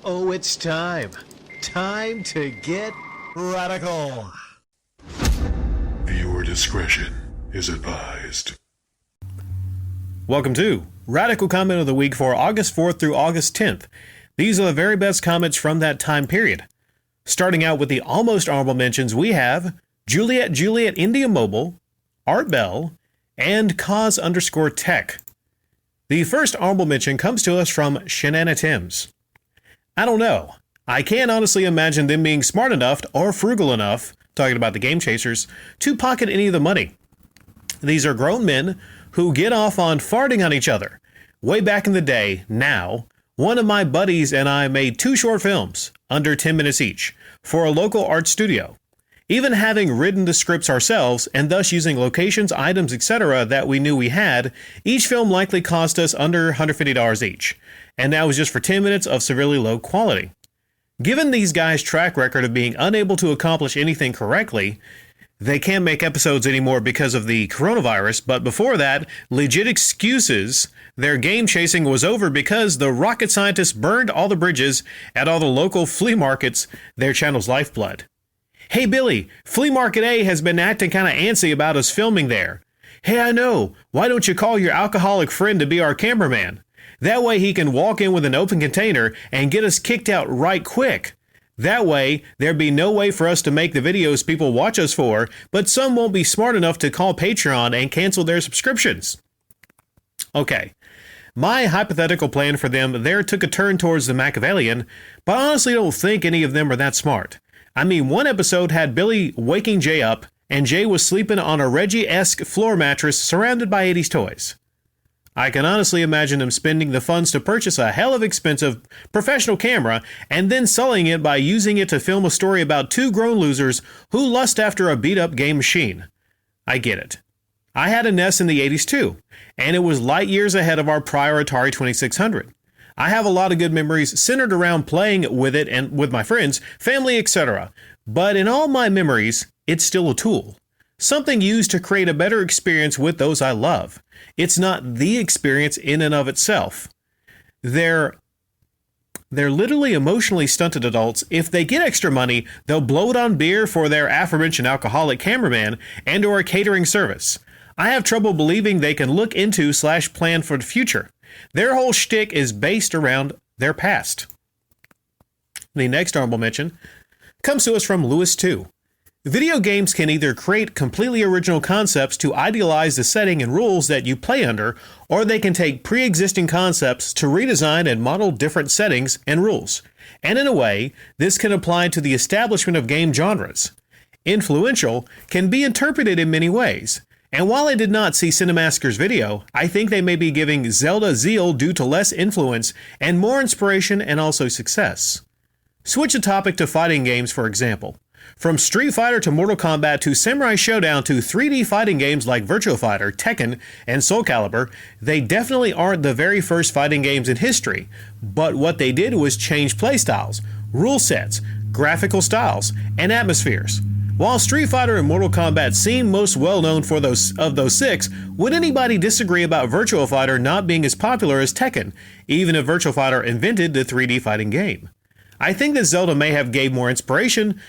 Oh, it's time. Time to get radical. Viewer discretion is advised. Welcome to Radical Comment of the Week for August 4th through August 10th. These are the very best comments from that time period. Starting out with the almost honorable mentions, we have Juliet India Mobile, Art Bell, and Cause_Tech. The first honorable mention comes to us from Shanana Timms. I don't know. I can't honestly imagine them being smart enough or frugal enough, talking about the Game Chasers, to pocket any of the money. These are grown men who get off on farting on each other. Way back in the day, now, one of my buddies and I made 2 short films, under 10 minutes each, for a local art studio. Even having written the scripts ourselves, and thus using locations, items, etc. that we knew we had, each film likely cost us under $150 each. And that was just for 10 minutes of severely low quality. Given these guys' track record of being unable to accomplish anything correctly, they can't make episodes anymore because of the coronavirus, but before that, legit excuses, their game chasing was over because the rocket scientists burned all the bridges at all the local flea markets, their channel's lifeblood. Hey Billy, Flea Market A has been acting kind of antsy about us filming there. Hey, I know, why don't you call your alcoholic friend to be our cameraman? That way he can walk in with an open container and get us kicked out right quick. That way, there'd be no way for us to make the videos people watch us for, but some won't be smart enough to call Patreon and cancel their subscriptions. Okay, my hypothetical plan for them there took a turn towards the Machiavellian, but I honestly don't think any of them are that smart. I mean, one episode had Billy waking Jay up, and Jay was sleeping on a Reggie-esque floor mattress surrounded by 80s toys. I can honestly imagine them spending the funds to purchase a hell of expensive professional camera and then selling it by using it to film a story about 2 grown losers who lust after a beat-up game machine. I get it. I had a NES in the 80s too, and it was light years ahead of our prior Atari 2600. I have a lot of good memories centered around playing with it and with my friends, family, etc. But in all my memories, it's still a tool. Something used to create a better experience with those I love. It's not the experience in and of itself. They're literally emotionally stunted adults. If they get extra money, they'll blow it on beer for their aforementioned alcoholic cameraman and or a catering service. I have trouble believing they can look into / plan for the future. Their whole shtick is based around their past. The next honorable mention comes to us from Lewis 2. Video games can either create completely original concepts to idealize the setting and rules that you play under, or they can take pre-existing concepts to redesign and model different settings and rules. And in a way, this can apply to the establishment of game genres. Influential can be interpreted in many ways. And while I did not see Cinemasker's video, I think they may be giving Zelda zeal due to less influence and more inspiration and also success. Switch the topic to fighting games, for example. From Street Fighter to Mortal Kombat to Samurai Showdown to 3D fighting games like Virtua Fighter, Tekken, and Soul Calibur, they definitely aren't the very first fighting games in history, but what they did was change playstyles, rule sets, graphical styles, and atmospheres. While Street Fighter and Mortal Kombat seem most well known for those 6, would anybody disagree about Virtua Fighter not being as popular as Tekken, even if Virtua Fighter invented the 3D fighting game? I think that Zelda may have gave more inspiration,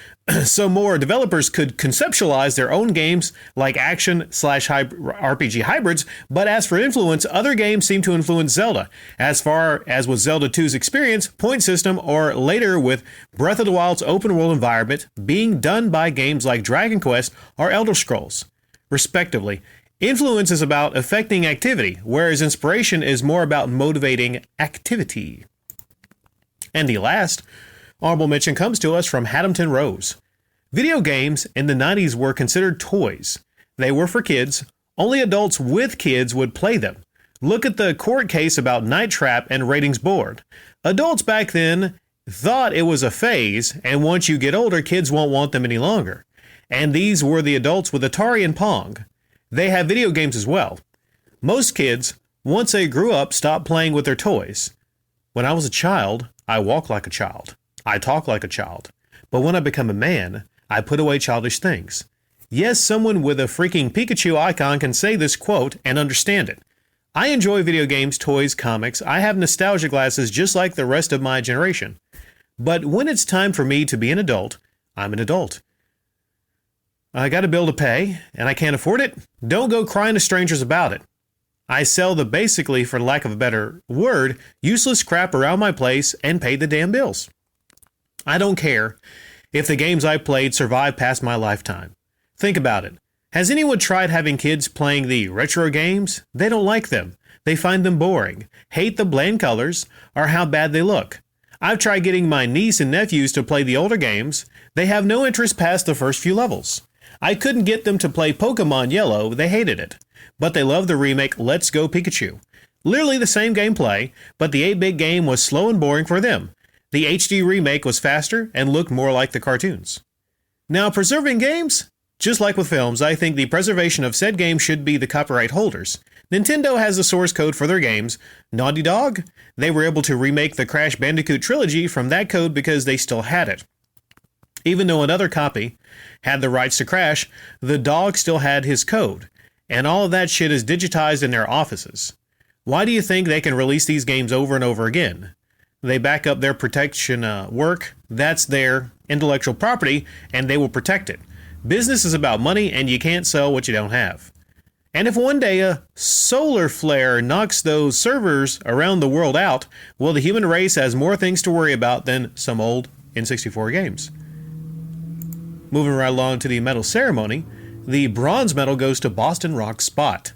so more developers could conceptualize their own games like action / RPG hybrids, but as for influence, other games seem to influence Zelda, as far as with Zelda 2's experience, point system, or later with Breath of the Wild's open world environment being done by games like Dragon Quest or Elder Scrolls, respectively. Influence is about affecting activity, whereas inspiration is more about motivating activity. And the last honorable mention comes to us from Haddington Rose. Video games in the 90s were considered toys. They were for kids. Only adults with kids would play them. Look at the court case about Night Trap and Ratings Board. Adults back then thought it was a phase, and once you get older, kids won't want them any longer. And these were the adults with Atari and Pong. They have video games as well. Most kids, once they grew up, stopped playing with their toys. When I was a child, I walk like a child. I talk like a child. But when I become a man, I put away childish things. Yes, someone with a freaking Pikachu icon can say this quote and understand it. I enjoy video games, toys, comics. I have nostalgia glasses just like the rest of my generation. But when it's time for me to be an adult, I'm an adult. I got a bill to pay, and I can't afford it. Don't go crying to strangers about it. I sell the basically, for lack of a better word, useless crap around my place and pay the damn bills. I don't care if the games I played survive past my lifetime. Think about it. Has anyone tried having kids playing the retro games? They don't like them. They find them boring, hate the bland colors, or how bad they look. I've tried getting my niece and nephews to play the older games. They have no interest past the first few levels. I couldn't get them to play Pokemon Yellow. They hated it. But they love the remake Let's Go Pikachu. Literally the same gameplay, but the 8-bit game was slow and boring for them. The HD remake was faster and looked more like the cartoons. Now, preserving games? Just like with films, I think the preservation of said games should be the copyright holders. Nintendo has the source code for their games. Naughty Dog? They were able to remake the Crash Bandicoot trilogy from that code because they still had it. Even though another copy had the rights to Crash, the dog still had his code. And all of that shit is digitized in their offices. Why do you think they can release these games over and over again? They back up their protection work. That's their intellectual property, and they will protect it. Business is about money, and you can't sell what you don't have. And if one day a solar flare knocks those servers around the world out, well, the human race has more things to worry about than some old N64 games. Moving right along to the medal ceremony, the bronze medal goes to Boston Rock Spot.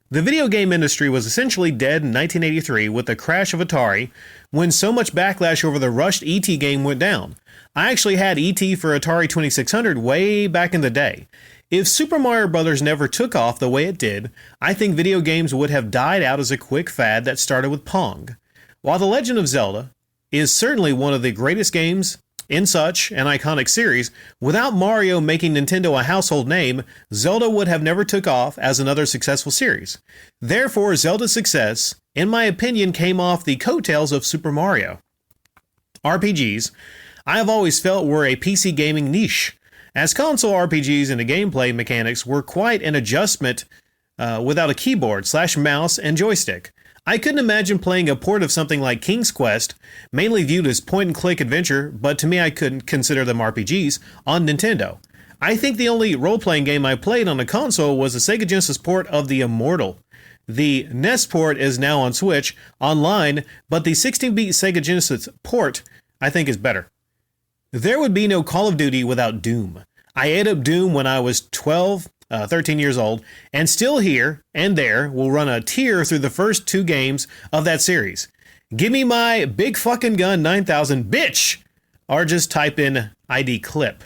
The video game industry was essentially dead in 1983 with the crash of Atari when so much backlash over the rushed E.T. game went down. I actually had E.T. for Atari 2600 way back in the day. If Super Mario Bros. Never took off the way it did, I think video games would have died out as a quick fad that started with Pong. While The Legend of Zelda is certainly one of the greatest games in such an iconic series, without Mario making Nintendo a household name, Zelda would have never took off as another successful series. Therefore, Zelda's success, in my opinion, came off the coattails of Super Mario. RPGs, I have always felt were a PC gaming niche, as console RPGs and the gameplay mechanics were quite an adjustment without a keyboard / mouse and joystick. I couldn't imagine playing a port of something like King's Quest, mainly viewed as point-and-click adventure, but to me I couldn't consider them RPGs, on Nintendo. I think the only role-playing game I played on a console was the Sega Genesis port of The Immortal. The NES port is now on Switch, online, but the 16-bit Sega Genesis port, I think, is better. There would be no Call of Duty without Doom. I ate up Doom when I was 13 years old, and still here and there will run a tear through the first 2 games of that series. Give me my Big Fucking Gun 9000, bitch! Or just type in ID clip.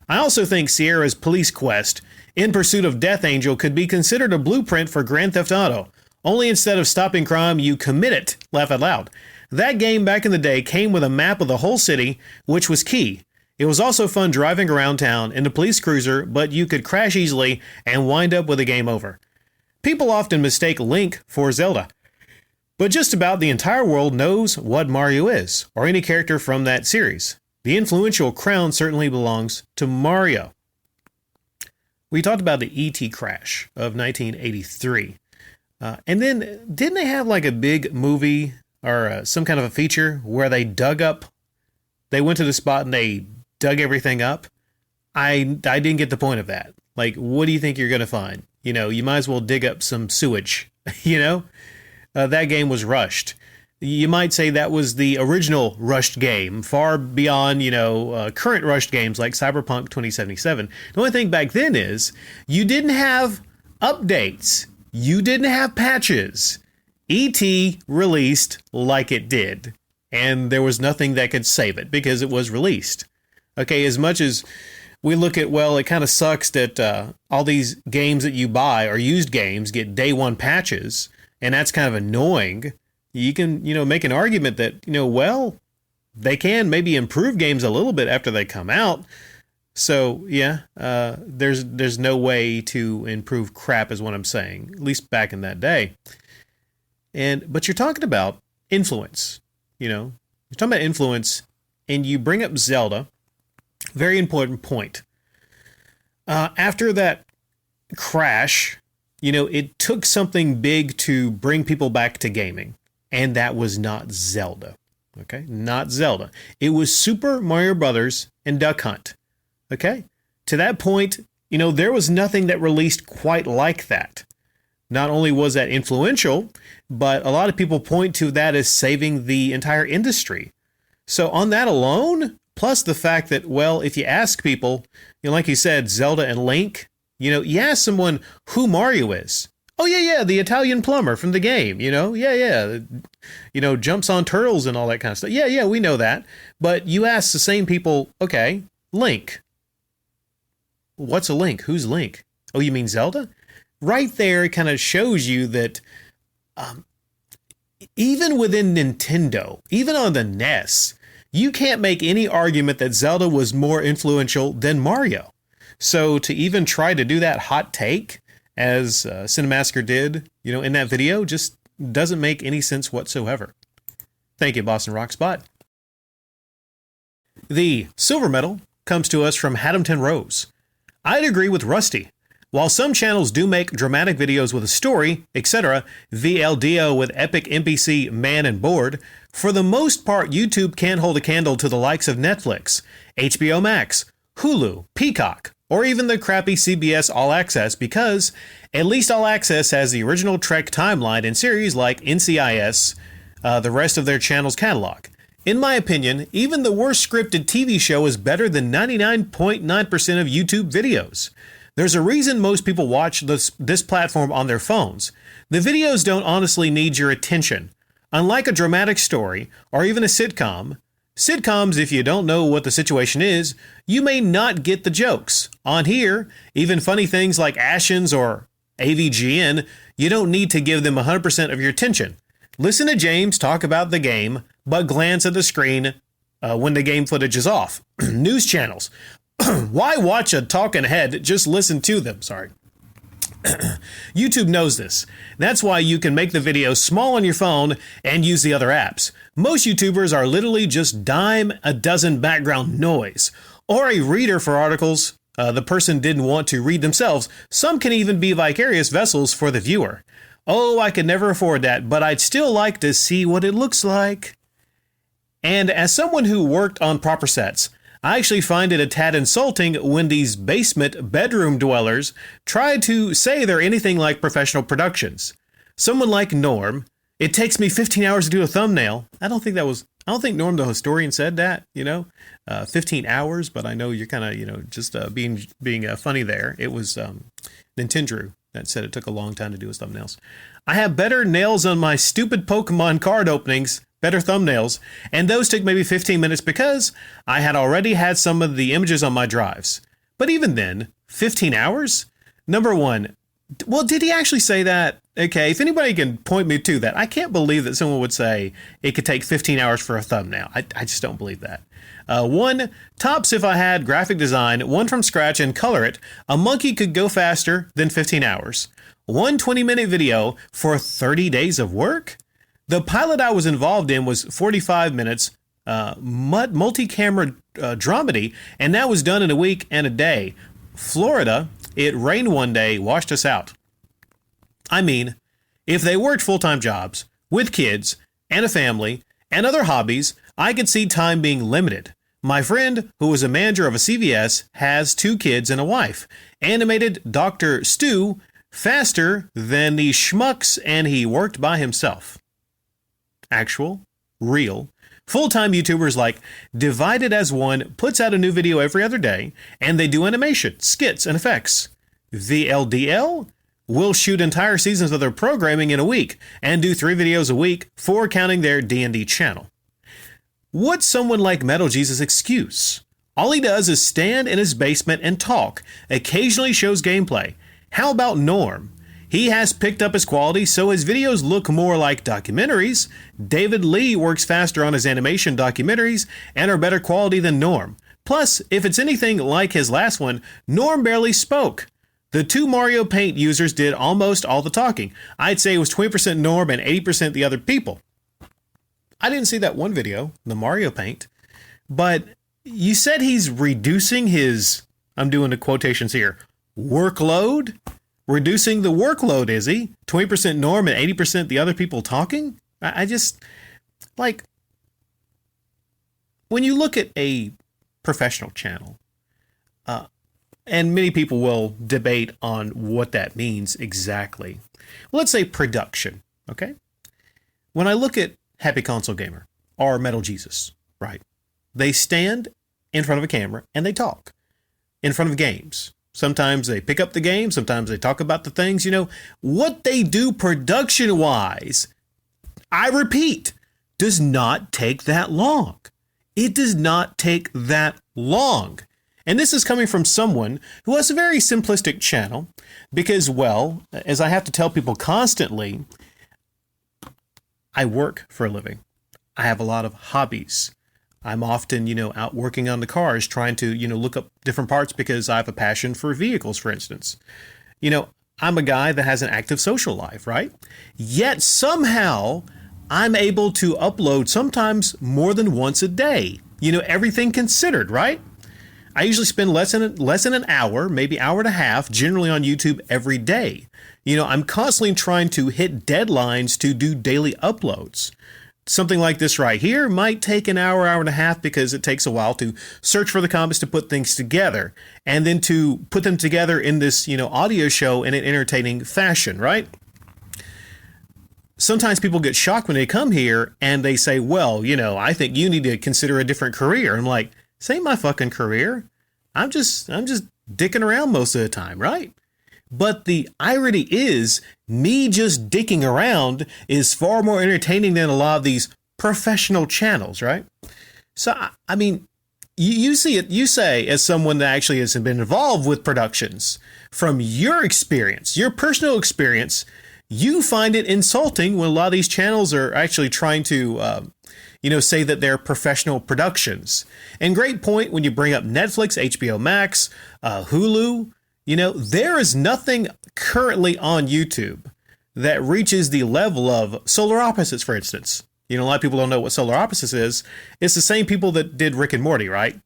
I also think Sierra's Police Quest, In Pursuit of Death Angel, could be considered a blueprint for Grand Theft Auto. Only instead of stopping crime, you commit it, laugh out loud. That game back in the day came with a map of the whole city, which was key. It was also fun driving around town in the police cruiser, but you could crash easily and wind up with a game over. People often mistake Link for Zelda, but just about the entire world knows what Mario is, or any character from that series. The influential crown certainly belongs to Mario. We talked about the E.T. crash of 1983. And then, didn't they have like a big movie or some kind of a feature where they went to the spot and they dug everything up? I didn't get the point of that. Like, what do you think you're going to find? You might as well dig up some sewage, that game was rushed. You might say that was the original rushed game, far beyond, current rushed games like Cyberpunk 2077. The only thing back then is you didn't have updates. You didn't have patches. E.T. released like it did, and there was nothing that could save it because it was released. Okay, as much as we look at, well, it kind of sucks that all these games that you buy or used games get day one patches, and that's kind of annoying. You can, make an argument that, well, they can maybe improve games a little bit after they come out. So, yeah, there's no way to improve crap is what I'm saying, at least back in that day. But you're talking about influence, you're talking about influence, and you bring up Zelda. Very important point. After that crash, it took something big to bring people back to gaming, and that was not Zelda. Okay, not Zelda. It was Super Mario Brothers and Duck Hunt. Okay, to that point, there was nothing that released quite like that. Not only was that influential, but a lot of people point to that as saving the entire industry. So on that alone, plus the fact that, well, if you ask people, like you said, Zelda and Link, you ask someone who Mario is. Oh, yeah, the Italian plumber from the game, yeah. Jumps on turtles and all that kind of stuff. Yeah, we know that. But you ask the same people, okay, Link. What's a Link? Who's Link? Oh, you mean Zelda? Right there, it kind of shows you that even within Nintendo, even on the NES, you can't make any argument that Zelda was more influential than Mario. So to even try to do that hot take, as Cinemassacre did, in that video, just doesn't make any sense whatsoever. Thank you, Boston Rock Spot. The silver medal comes to us from Haddamton Rose. I'd agree with Rusty. While some channels do make dramatic videos with a story, etc., VLDO with epic NPC man and board, for the most part YouTube can't hold a candle to the likes of Netflix, HBO Max, Hulu, Peacock, or even the crappy CBS All Access, because at least All Access has the original Trek timeline and series like NCIS, the rest of their channel's catalog. In my opinion, even the worst scripted TV show is better than 99.9% of YouTube videos. There's a reason most people watch this platform on their phones. The videos don't honestly need your attention. Unlike a dramatic story, or even a sitcoms, if you don't know what the situation is, you may not get the jokes. On here, even funny things like Ashens or AVGN, you don't need to give them 100% of your attention. Listen to James talk about the game, but glance at the screen when the game footage is off. News channels. Why watch a talking head? Just listen to them. Sorry. YouTube knows this. That's why you can make the video small on your phone and use the other apps. Most YouTubers are literally just dime a dozen background noise or a reader for articles the person didn't want to read themselves. Some can even be vicarious vessels for the viewer. Oh, I could never afford that, but I'd still like to see what it looks like. And as someone who worked on proper sets, I actually find it a tad insulting when these basement bedroom dwellers try to say they're anything like professional productions. Someone like Norm, it takes me 15 hours to do a thumbnail. I don't think Norm the historian said that, 15 hours, but I know you're kind of, just being funny there. It was Nintendo that said it took a long time to do his thumbnails. I have better nails on my stupid Pokemon card openings, better thumbnails, and those took maybe 15 minutes because I had already had some of the images on my drives. But even then, 15 hours? Number one, well, did he actually say that? Okay, if anybody can point me to that. I can't believe that someone would say it could take 15 hours for a thumbnail. I just don't believe that. One, tops if I had graphic design, one from scratch and color it, a monkey could go faster than 15 hours. One 20-minute video for 30 days of work? The pilot I was involved in was 45 minutes, multi-camera dramedy, and that was done in a week and a day. Florida, it rained one day, washed us out. I mean, if they worked full-time jobs, with kids, and a family, and other hobbies, I could see time being limited. My friend, who was a manager of a CVS, has 2 kids and a wife. Animated Dr. Stu faster than the schmucks, and he worked by himself. Actual, real, full-time YouTubers like Divided as One puts out a new video every other day, and they do animation, skits, and effects. VLDL will shoot entire seasons of their programming in a week and do 3 videos a week, 4 counting their D&D channel. What's someone like Metal Jesus' excuse? All he does is stand in his basement and talk, occasionally shows gameplay. How about Norm? He has picked up his quality, so his videos look more like documentaries. David Lee works faster on his animation documentaries and are better quality than Norm. Plus, if it's anything like his last one, Norm barely spoke. The 2 Mario Paint users did almost all the talking. I'd say it was 20% Norm and 80% the other people. I didn't see that one video, the Mario Paint, but you said he's reducing his, I'm doing the quotations here, workload? Reducing the workload, is he? 20% Norm and 80% the other people talking? I just, like, when you look at a professional channel, and many people will debate on what that means exactly. Well, let's say production, okay? When I look at Happy Console Gamer or Metal Jesus, right? They stand in front of a camera and they talk in front of games. Sometimes they pick up the game. Sometimes they talk about the things, what they do production wise. I repeat, does not take that long. It does not take that long. And this is coming from someone who has a very simplistic channel because, well, as I have to tell people constantly, I work for a living. I have a lot of hobbies. I'm often, out working on the cars, trying to, look up different parts because I have a passion for vehicles, for instance. I'm a guy that has an active social life, right? Yet somehow I'm able to upload sometimes more than once a day. Everything considered, right? I usually spend less than an hour, maybe hour and a half, generally on YouTube every day. I'm constantly trying to hit deadlines to do daily uploads. Something like this right here might take an hour, hour and a half because it takes a while to search for the comments to put things together and then to put them together in this, audio show in an entertaining fashion, right? Sometimes people get shocked when they come here and they say, well, I think you need to consider a different career. I'm like, this ain't my fucking career. I'm just dicking around most of the time, right? But the irony is, me just dicking around is far more entertaining than a lot of these professional channels, right? So, I mean, you see it, you say, as someone that actually has been involved with productions, from your experience, your personal experience, you find it insulting when a lot of these channels are actually trying to, say that they're professional productions. And great point when you bring up Netflix, HBO Max, Hulu. There is nothing currently on YouTube that reaches the level of Solar Opposites, for instance. A lot of people don't know what Solar Opposites is. It's the same people that did Rick and Morty, right?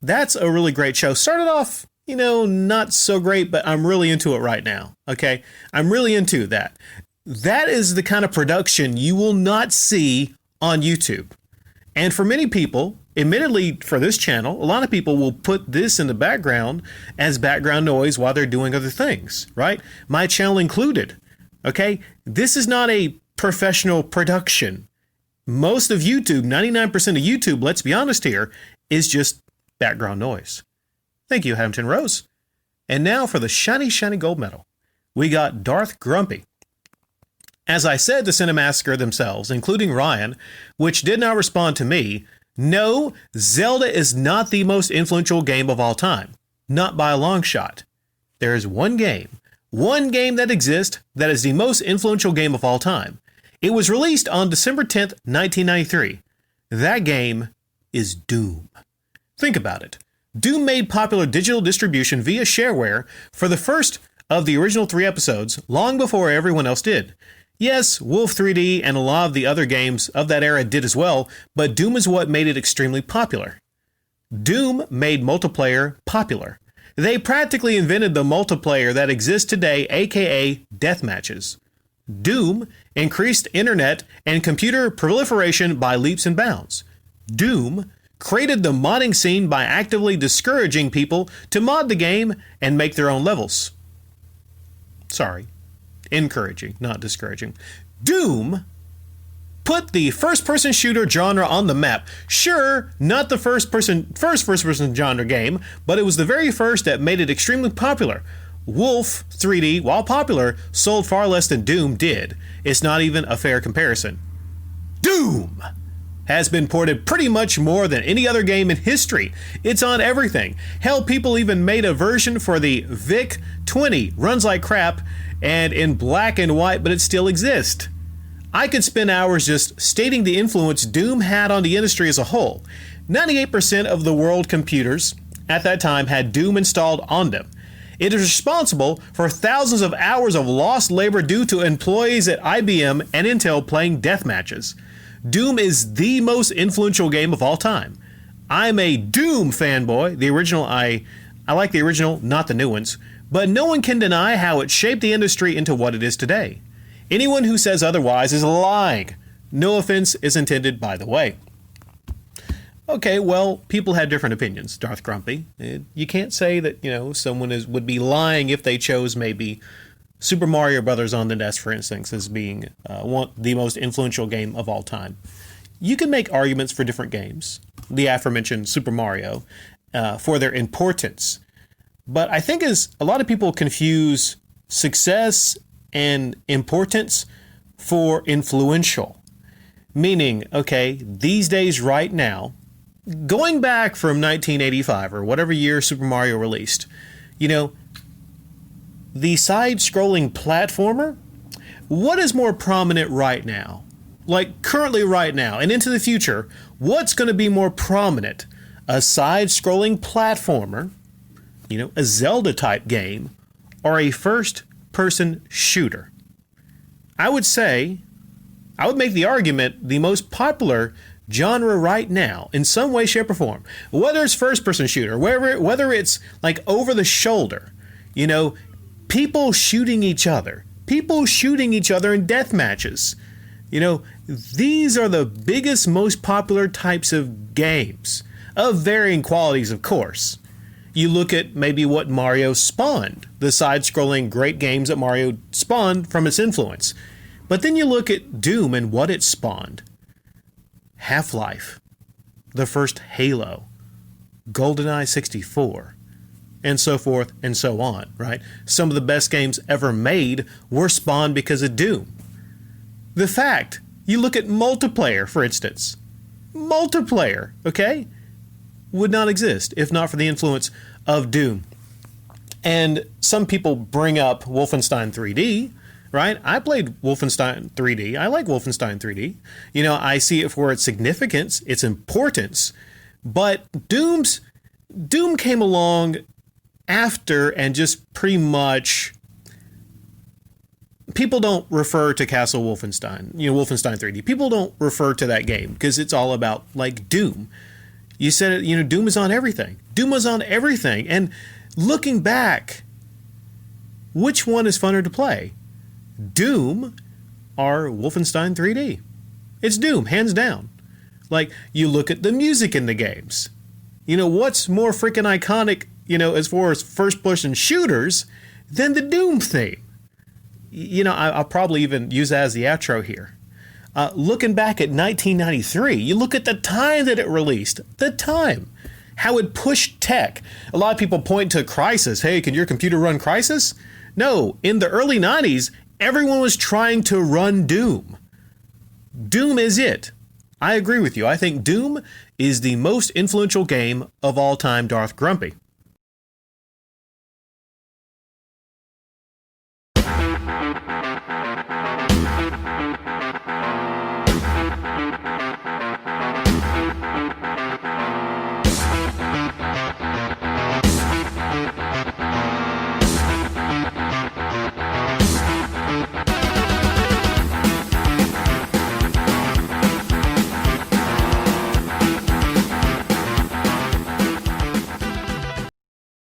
That's a really great show. Started off, not so great, but I'm really into it right now. Okay. I'm really into that. That is the kind of production you will not see on YouTube. And for many people, admittedly for this channel, a lot of people will put this in the background as background noise while they're doing other things, right? My channel included. Okay. This is not a professional production. Most of YouTube, 99% of YouTube, let's be honest here, is just background noise. Thank you, Hampton Rose. And now for the shiny, shiny gold medal. We got Darth Grumpy. As I said to Cinemassacre themselves, including Ryan, which did not respond to me, no, Zelda is not the most influential game of all time. Not by a long shot. There is one game that exists that is the most influential game of all time. It was released on December 10th, 1993. That game is Doom. Think about it. Doom made popular digital distribution via shareware for the first of the original 3 episodes long before everyone else did. Yes, Wolf 3D and a lot of the other games of that era did as well, but Doom is what made it extremely popular. Doom made multiplayer popular. They practically invented the multiplayer that exists today, aka deathmatches. Doom increased internet and computer proliferation by leaps and bounds. Doom created the modding scene by actively discouraging people to mod the game and make their own levels. Sorry. Encouraging, not discouraging. Doom put the first-person shooter genre on the map. Sure, not the first-person genre game, but it was the very first that made it extremely popular. Wolf 3D, while popular, sold far less than Doom did. It's not even a fair comparison. Doom has been ported pretty much more than any other game in history. It's on everything. Hell, people even made a version for the VIC-20. Runs like crap and in black and white, but it still exists. I could spend hours just stating the influence Doom had on the industry as a whole. 98% of the world computers at that time had Doom installed on them. It is responsible for thousands of hours of lost labor due to employees at IBM and Intel playing death matches. Doom is the most influential game of all time. I'm a Doom fanboy. The original, I like the original, not the new ones. But no one can deny how it shaped the industry into what it is today. Anyone who says otherwise is lying. No offense is intended, by the way. Okay, well, people had different opinions, Darth Grumpy. You can't say that, someone would be lying if they chose maybe Super Mario Brothers on the NES, for instance, as being the most influential game of all time. You can make arguments for different games, the aforementioned Super Mario, for their importance. But I think as a lot of people confuse success and importance for influential. Meaning, okay, these days right now, going back from 1985 or whatever year Super Mario released, the side-scrolling platformer, what is more prominent right now? Like currently right now and into the future, what's going to be more prominent? A side-scrolling platformer, a Zelda-type game, or a first-person shooter? I would make the argument the most popular genre right now, in some way, shape, or form, whether it's first-person shooter, whether it's like over the shoulder, people shooting each other in death matches. These are the biggest, most popular types of games, of varying qualities, of course. You look at maybe what Mario spawned, the side-scrolling great games that Mario spawned from its influence. But then you look at Doom and what it spawned. Half-Life, the first Halo, GoldenEye 64, and so forth and so on, right? Some of the best games ever made were spawned because of Doom. The fact, you look at multiplayer, for instance. Multiplayer, okay, would not exist if not for the influence of Doom. And some people bring up Wolfenstein 3D, right? I played Wolfenstein 3D. I like Wolfenstein 3D. I see it for its significance, its importance. But Doom came along after and just pretty much... People don't refer to Castle Wolfenstein, Wolfenstein 3D. People don't refer to that game because it's all about, like, Doom. You said it, Doom is on everything. Doom was on everything. And looking back, which one is funner to play? Doom or Wolfenstein 3D? It's Doom, hands down. Like, you look at the music in the games. What's more freaking iconic, as far as first-person shooters than the Doom theme? I'll probably even use that as the outro here. Looking back at 1993, you look at the time that it released. The time. How it pushed tech. A lot of people point to Crysis. Hey, can your computer run Crysis? No, in the early 90s, everyone was trying to run Doom. Doom is it. I agree with you. I think Doom is the most influential game of all time, Darth Grumpy.